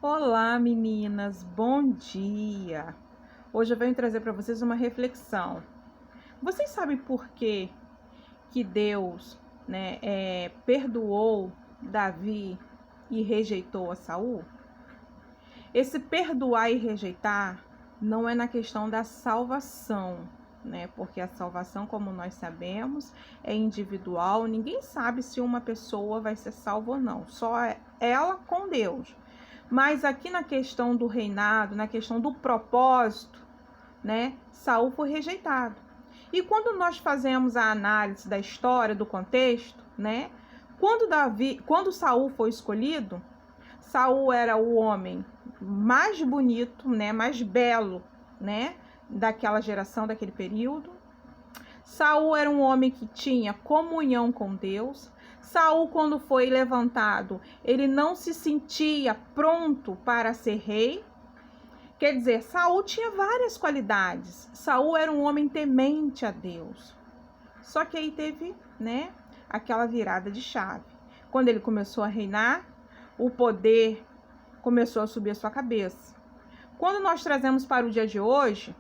Olá, meninas, bom dia! Hoje eu venho trazer para vocês uma reflexão. Vocês sabem por que Deus, perdoou Davi e rejeitou a Saul? Esse perdoar e rejeitar não é na questão da salvação, Porque a salvação, como nós sabemos, é individual. Ninguém sabe se uma pessoa vai ser salva ou não, só ela com Deus. Mas aqui na questão do reinado, na questão do propósito, Saul foi rejeitado. E quando nós fazemos a análise da história, do contexto, quando Saul foi escolhido, Saul era o homem mais bonito, mais belo, daquela geração, daquele período. Saul era um homem que tinha comunhão com Deus. Saul, quando foi levantado, ele não se sentia pronto para ser rei. Quer dizer, Saul tinha várias qualidades. Saul era um homem temente a Deus. Só que aí teve, aquela virada de chave. Quando ele começou a reinar, o poder começou a subir a sua cabeça. Quando nós trazemos para o dia de hoje,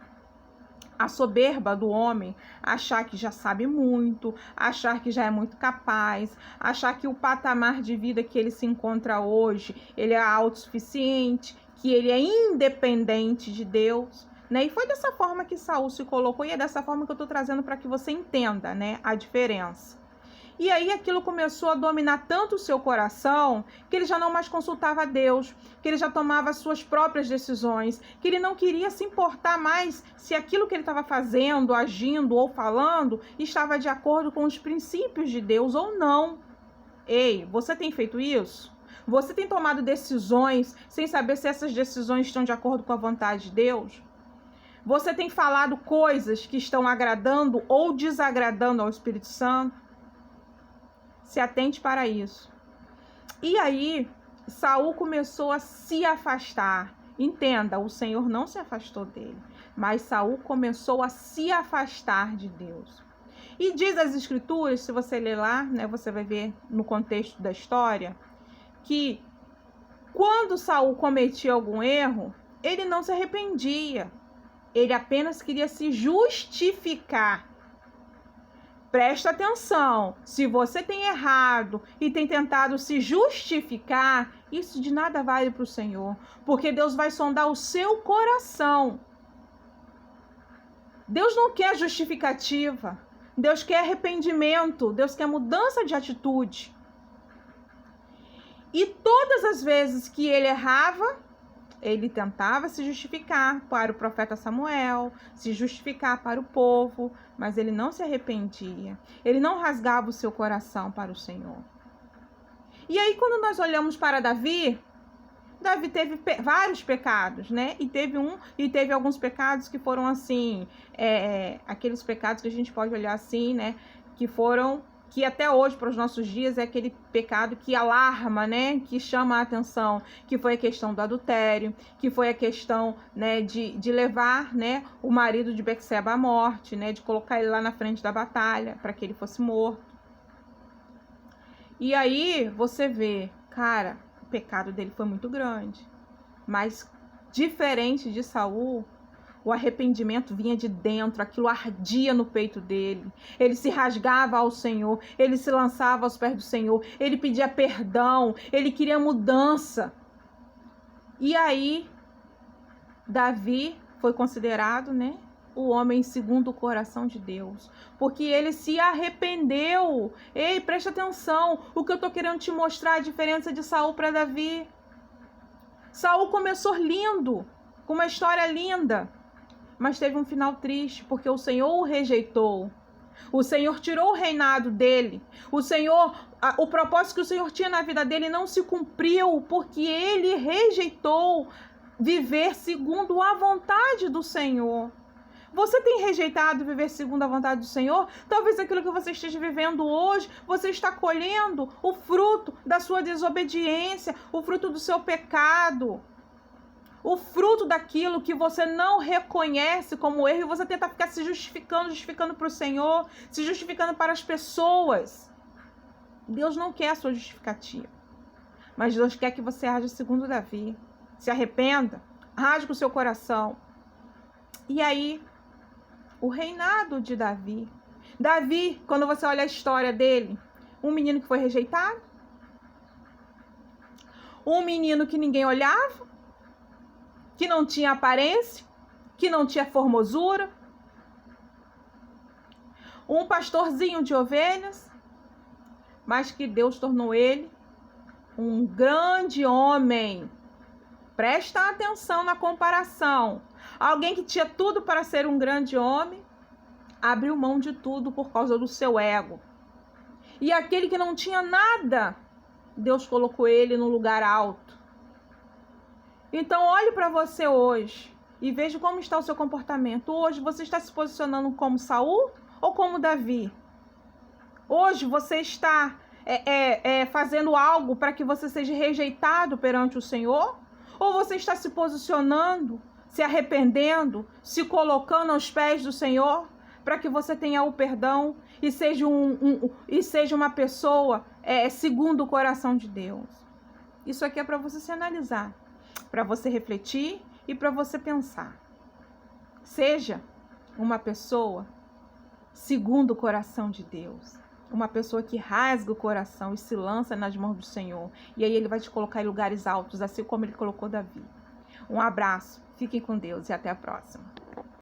a soberba do homem, achar que já sabe muito, achar que já é muito capaz, achar que o patamar de vida que ele se encontra hoje, ele é autossuficiente, que ele é independente de Deus, E foi dessa forma que Saul se colocou, e é dessa forma que eu estou trazendo para que você entenda, a diferença. E aí aquilo começou a dominar tanto o seu coração, que ele já não mais consultava a Deus, que ele já tomava suas próprias decisões, que ele não queria se importar mais se aquilo que ele estava fazendo, agindo ou falando estava de acordo com os princípios de Deus ou não. Ei, você tem feito isso? Você tem tomado decisões sem saber se essas decisões estão de acordo com a vontade de Deus? Você tem falado coisas que estão agradando ou desagradando ao Espírito Santo? Se atente para isso. E aí, Saul começou a se afastar. Entenda, o Senhor não se afastou dele, mas Saul começou a se afastar de Deus. E diz as Escrituras, se você ler lá, você vai ver no contexto da história, que quando Saul cometia algum erro, ele não se arrependia. Ele apenas queria se justificar. Presta atenção, se você tem errado e tem tentado se justificar, isso de nada vale para o Senhor, porque Deus vai sondar o seu coração. Deus não quer justificativa, Deus quer arrependimento, Deus quer mudança de atitude. E todas as vezes que ele errava, ele tentava se justificar para o profeta Samuel, se justificar para o povo, mas ele não se arrependia. Ele não rasgava o seu coração para o Senhor. E aí, quando nós olhamos para Davi teve vários pecados, E teve alguns pecados que foram assim, aqueles pecados que a gente pode olhar assim, que até hoje, para os nossos dias, é aquele pecado que alarma, que chama a atenção, que foi a questão do adultério, que foi a questão, de levar, o marido de Betseba à morte, de colocar ele lá na frente da batalha, para que ele fosse morto. E aí, você vê, cara, o pecado dele foi muito grande, mas diferente de Saul, o arrependimento vinha de dentro, aquilo ardia no peito dele. Ele se rasgava ao Senhor, ele se lançava aos pés do Senhor, ele pedia perdão, ele queria mudança. E aí, Davi foi considerado, o homem segundo o coração de Deus, porque ele se arrependeu. Ei, presta atenção, o que eu estou querendo te mostrar, a diferença de Saul para Davi. Saul começou lindo, com uma história linda, mas teve um final triste, porque o Senhor o rejeitou. O Senhor tirou o reinado dele. O propósito que o Senhor tinha na vida dele não se cumpriu, porque ele rejeitou viver segundo a vontade do Senhor. Você tem rejeitado viver segundo a vontade do Senhor? Talvez aquilo que você esteja vivendo hoje, você está colhendo o fruto da sua desobediência, o fruto do seu pecado. O fruto daquilo que você não reconhece como erro, e você tenta ficar se justificando para o Senhor, se justificando para as pessoas. Deus não quer a sua justificativa, mas Deus quer que você haja segundo Davi, se arrependa, rasgue o seu coração. E aí, o reinado de Davi. Davi, quando você olha a história dele, um menino que foi rejeitado, um menino que ninguém olhava, que não tinha aparência, que não tinha formosura, um pastorzinho de ovelhas, mas que Deus tornou ele um grande homem. Presta atenção na comparação. Alguém que tinha tudo para ser um grande homem, abriu mão de tudo por causa do seu ego. E aquele que não tinha nada, Deus colocou ele no lugar alto. Então olhe para você hoje e veja como está o seu comportamento. Hoje você está se posicionando como Saul ou como Davi? Hoje você está fazendo algo para que você seja rejeitado perante o Senhor? Ou você está se posicionando, se arrependendo, se colocando aos pés do Senhor para que você tenha o perdão e seja uma pessoa segundo o coração de Deus? Isso aqui é para você se analisar, para você refletir e para você pensar. Seja uma pessoa segundo o coração de Deus. Uma pessoa que rasga o coração e se lança nas mãos do Senhor. E aí ele vai te colocar em lugares altos, assim como ele colocou Davi. Um abraço, fiquem com Deus e até a próxima.